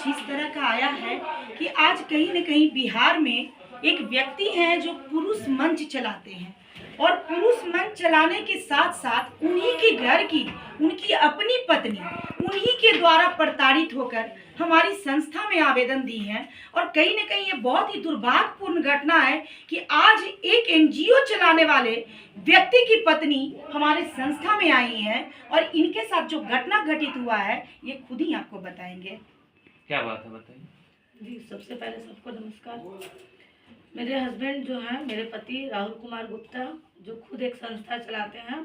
कुछ इस तरह का आया है कि आज कहीं न कहीं बिहार में एक व्यक्ति हैं जो पुरुष मंच चलाते हैं और पुरुष मंच चलाने के साथ-साथ उन्हीं के घर की, उनकी अपनी पत्नी, उन्हीं के द्वारा प्रताड़ित होकर हमारी संस्था में आवेदन दी हैं। और कहीं न कहीं ये बहुत ही दुर्भाग्यपूर्ण घटना है कि आज एक एनजीओ चलाने वाले व्यक्ति की पत्नी हमारे संस्था में आई हैं और इनके साथ जो घटना घटित हुआ है, ये खुद ही आपको बताएँगे। क्या बात है, बताइए। जी, सबसे पहले सबको नमस्कार। मेरे हस्बैंड जो हैं, मेरे पति राहुल कुमार गुप्ता, जो खुद एक संस्था चलाते हैं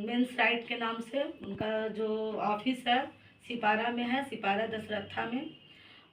मेंस राइट के नाम से। उनका जो ऑफिस है सिपारा में है, सिपारा दशरथा में।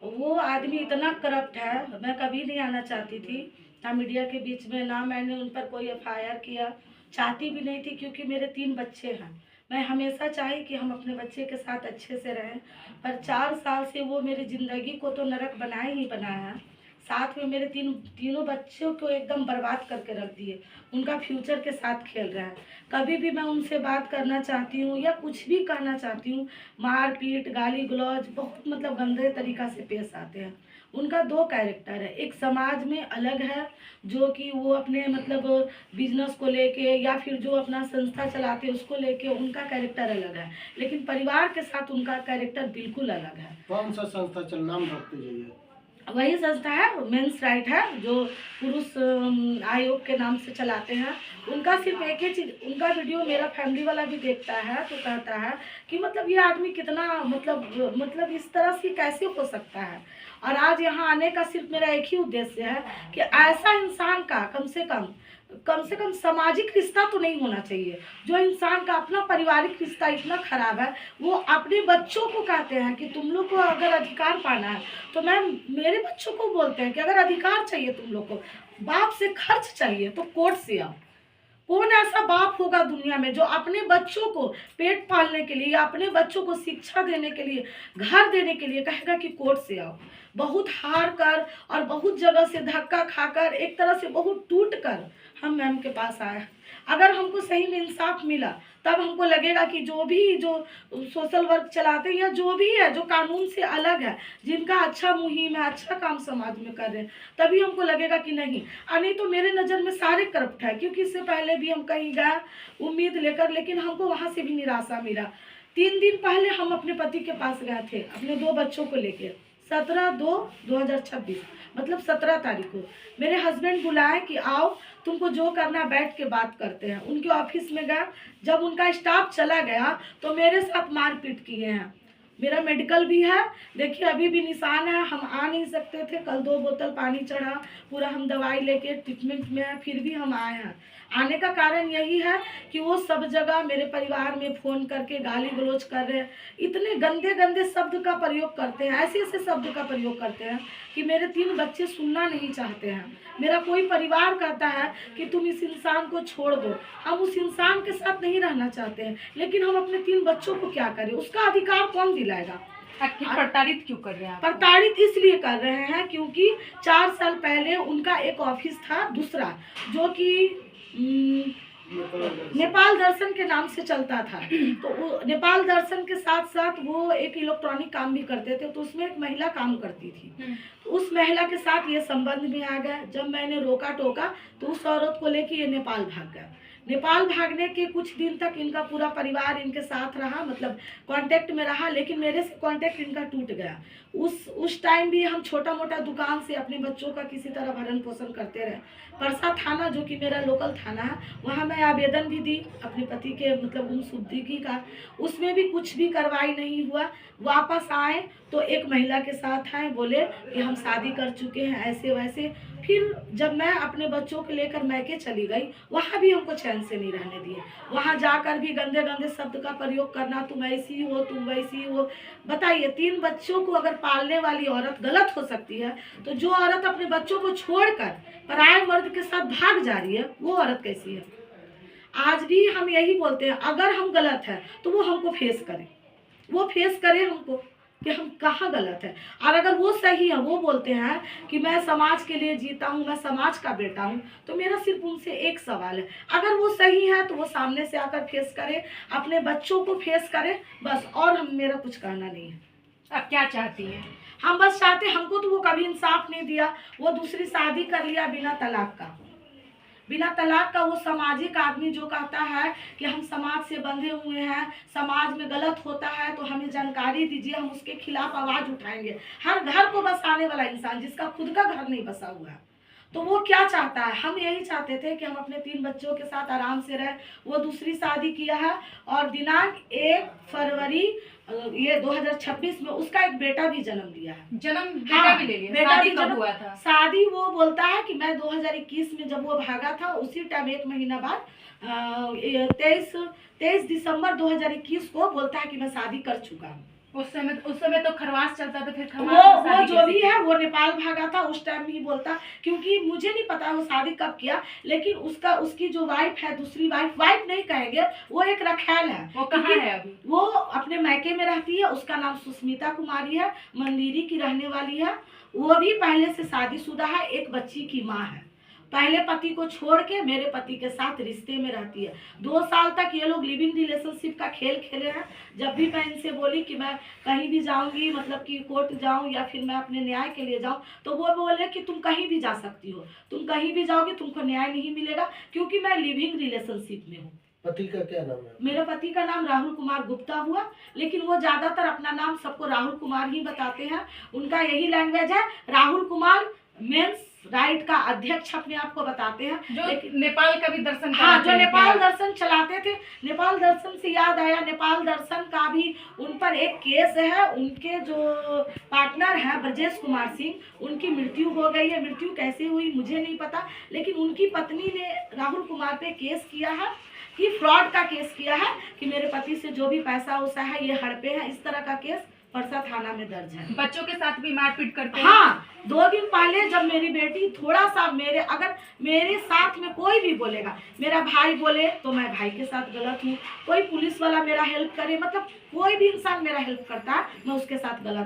वो आदमी इतना करप्ट है, मैं कभी नहीं आना चाहती थी, ना मीडिया के बीच में, ना मैंने उन पर कोई एफआईआर किया, चाहती भी नहीं थी, क्योंकि मेरे 3 बच्चे हैं। मैं हमेशा चाही कि हम अपने बच्चे के साथ अच्छे से रहें, पर 4 साल से वो मेरी ज़िंदगी को तो नरक बनाए ही बनाया है। साथ में मेरे तीनों बच्चों को एकदम बर्बाद करके रख दिए, उनका फ्यूचर के साथ खेल रहा है। कभी भी मैं उनसे बात करना चाहती हूँ या कुछ भी कहना चाहती हूँ, मार पीट गाली गलौज बहुत मतलब गंदे तरीक़ा से पेश आते हैं। उनका 2 कैरेक्टर है, एक समाज में अलग है जो कि वो अपने मतलब बिजनेस को लेके या फिर जो अपना संस्था चलाते हैं उसको लेके उनका कैरेक्टर अलग है, लेकिन परिवार के साथ उनका कैरेक्टर बिल्कुल अलग है। कौन सा संस्था चल नाम रखते जाइए? वही संस्था है मेंस राइट है, जो पुरुष आयोग के नाम से चलाते हैं। उनका सिर्फ एक ही चीज़, उनका वीडियो मेरा फैमिली वाला भी देखता है तो कहता है कि मतलब ये आदमी कितना मतलब इस तरह से कैसे हो सकता है। और आज यहाँ आने का सिर्फ मेरा एक ही उद्देश्य है कि ऐसा इंसान का कम से कम सामाजिक रिश्ता तो नहीं होना चाहिए। जो इंसान का अपना पारिवारिक रिश्ता इतना खराब है, वो अपने बच्चों को कहते हैं कि तुम लोग को अगर अधिकार पाना है, तो मैं मेरे बच्चों को बोलते हैं कि अगर अधिकार चाहिए तुम लोग को, बाप से खर्च चाहिए तो कोर्ट से आओ। कौन ऐसा बाप होगा दुनिया में जो अपने बच्चों को पेट पालने के लिए या अपने बच्चों को शिक्षा देने के लिए, घर देने के लिए कहेगा कि कोर्ट से आओ। बहुत हार कर और बहुत जगह से धक्का खाकर, एक तरह से बहुत टूट कर हम मैम के पास आए। अगर हमको सही में इंसाफ मिला तब हमको लगेगा कि जो सोशल वर्क चलाते हैं या जो भी है जो कानून से अलग है, जिनका अच्छा मुहिम है, अच्छा काम समाज में कर रहे हैं, तभी हमको लगेगा कि नहीं। नहीं तो मेरे नज़र में सारे करप्ट है, क्योंकि इससे पहले भी हम कहीं गए उम्मीद लेकर, लेकिन हमको वहाँ से भी निराशा मिला। 3 दिन पहले हम अपने पति के पास गए थे अपने 2 बच्चों को लेके, 17/2/2026 मतलब 17 तारीख को मेरे हस्बैंड बुलाए कि आओ तुमको जो करना बैठ के बात करते हैं। उनके ऑफिस में गया, जब उनका स्टाफ चला गया तो मेरे साथ मारपीट किए हैं। मेरा मेडिकल भी है, देखिए अभी भी निशान है, हम आ नहीं सकते थे। कल 2 बोतल पानी चढ़ा, पूरा हम दवाई लेके ट्रीटमेंट में है, फिर भी हम आए हैं। आने का कारण यही है कि वो सब जगह मेरे परिवार में फ़ोन करके गाली गलौज कर रहे हैं, इतने गंदे गंदे शब्द का प्रयोग करते हैं, ऐसे ऐसे शब्द का प्रयोग करते हैं कि मेरे 3 बच्चे सुनना नहीं चाहते हैं। मेरा कोई परिवार कहता है कि तुम इस इंसान को छोड़ दो, हम उस इंसान के साथ नहीं रहना चाहते हैं, लेकिन हम अपने 3 बच्चों को क्या करें, उसका अधिकार कौन दिलाएगा? प्रताड़ित क्यों कर रहे हैं आप? प्रताड़ित इसलिए कर रहे हैं क्योंकि 4 साल पहले उनका एक ऑफिस था दूसरा, जो कि नेपाल दर्शन के नाम से चलता था। तो नेपाल दर्शन के साथ साथ वो एक इलेक्ट्रॉनिक काम भी करते थे, तो उसमें एक महिला काम करती थी। तो उस महिला के साथ ये संबंध में आ गया। जब मैंने रोका टोका तो उस औरत को लेके ये नेपाल भाग गया। नेपाल भागने के कुछ दिन तक इनका पूरा परिवार इनके साथ रहा, मतलब कांटेक्ट में रहा, लेकिन मेरे से कांटेक्ट इनका टूट गया। उस टाइम भी हम छोटा मोटा दुकान से अपने बच्चों का किसी तरह भरण पोषण करते रहे। परसा थाना, जो कि मेरा लोकल थाना है, वहाँ मैं आवेदन भी दी अपने पति के मतलब गुमशुदगी का, उसमें भी कुछ भी कार्रवाई नहीं हुआ। वापस आए तो एक महिला के साथ आए, बोले कि हम शादी कर चुके हैं, ऐसे वैसे। फिर जब मैं अपने बच्चों को लेकर मैके चली गई, वहाँ भी हमको चैन से नहीं रहने दिए। वहाँ जाकर भी गंदे गंदे शब्द का प्रयोग करना, तुम ऐसी हो, तुम वैसी हो। बताइए, 3 बच्चों को अगर पालने वाली औरत गलत हो सकती है, तो जो औरत अपने बच्चों को छोड़कर पराये मर्द के साथ भाग जा रही है, वो औरत कैसी है? आज भी हम यही बोलते हैं, अगर हम गलत हैं तो वो हमको फेस करें, वो फेस करें हमको कि हम कहाँ गलत है। और अगर वो सही है, वो बोलते हैं कि मैं समाज के लिए जीता हूँ, मैं समाज का बेटा हूँ, तो मेरा सिर्फ उनसे एक सवाल है, अगर वो सही है तो वो सामने से आकर फेस करे, अपने बच्चों को फेस करे, बस। और हम मेरा कुछ कहना नहीं है। क्या चाहती हैं? हम बस चाहते, हमको तो वो कभी इंसाफ नहीं दिया, वो दूसरी शादी कर लिया बिना तलाक का। बिना तलाक का वो सामाजिक आदमी जो कहता है कि हम समाज से बंधे हुए हैं, समाज में गलत होता है तो हमें जानकारी दीजिए, हम उसके खिलाफ आवाज उठाएंगे। हर घर को बसाने वाला इंसान जिसका खुद का घर नहीं बसा हुआ है, तो वो क्या चाहता है? हम यही चाहते थे कि हम अपने 3 बच्चों के साथ आराम से रहें। वो दूसरी शादी किया है और दिनांक 1 फरवरी ये 2026 में उसका एक बेटा भी जन्म लिया है। जन्म बेटा हाँ, भी ले लिया। बेटा शादी भी कब जन्म- हुआ था? शादी वो बोलता है कि मैं 2021 में जब वो भागा था उसी टाइम 1 महीना बाद 23 दिसंबर 2021 को बोलता है कि मैं शादी कर चुका हूँ। उस समय तो खरवास चलता था, फिर वो खरवास में वो शादी जो भी कैसे है वो नेपाल भागा था उस टाइम ही बोलता, क्योंकि मुझे नहीं पता वो शादी कब किया, लेकिन उसकी जो वाइफ है, दूसरी वाइफ नहीं कहेंगे, वो एक रखैल है। की? वो कहाँ क्योंकि है अभी? वो अपने मायके में रहती है, उसका नाम सुस्मिता कुमारी है, मंदिरी की रहने वाली है। वो भी पहले से शादीशुदा है, एक बच्ची की माँ है। पहले पति को छोड़ के मेरे पति के साथ रिश्ते में रहती है। 2 साल तक ये लोग लिविंग रिलेशनशिप का खेल खेले हैं। जब भी मैं इनसे बोली कि मैं कहीं भी जाऊंगी, मतलब कि कोर्ट जाऊं या फिर मैं अपने न्याय के लिए जाऊं, तो वो बोले कि तुम कहीं भी जा सकती हो, तुम कहीं भी जाओगी तुमको न्याय नहीं मिलेगा, क्योंकि मैं लिविंग रिलेशनशिप में हूँ। पति का क्या नाम है? मेरे पति का नाम राहुल कुमार गुप्ता हुआ, लेकिन वो ज्यादातर अपना नाम सबको राहुल कुमार ही बताते हैं। उनका यही लैंग्वेज है, राहुल कुमार मेंस राइट का अध्यक्ष अपने आप को बताते हैं। जो लेकिन नेपाल का भी दर्शन हाँ, कराते जो हैं नेपाल क्या? दर्शन चलाते थे। नेपाल दर्शन से याद आया, नेपाल दर्शन का भी उन पर एक केस है। उनके जो पार्टनर हैं ब्रजेश कुमार सिंह, उनकी मृत्यु हो गई है। मृत्यु कैसे हुई मुझे नहीं पता, लेकिन उनकी पत्नी ने राहुल कुमार पे केस किया है कि फ्रॉड का केस किया है कि मेरे पति से जो भी पैसा उसा है ये हड़पे हैं। इस तरह का केस परसा थाना में दर्ज है। बच्चों के साथ भी मारपीट करते हैं? हाँ, 2 दिन पहले जब मेरी बेटी थोड़ा सा अगर मेरे साथ में कोई भी बोलेगा, मेरा भाई बोले तो मैं भाई के साथ गलत हूँ, कोई पुलिस वाला मेरा हेल्प करे, मतलब कोई भी इंसान मेरा हेल्प करता है मैं उसके साथ गलत हूँ।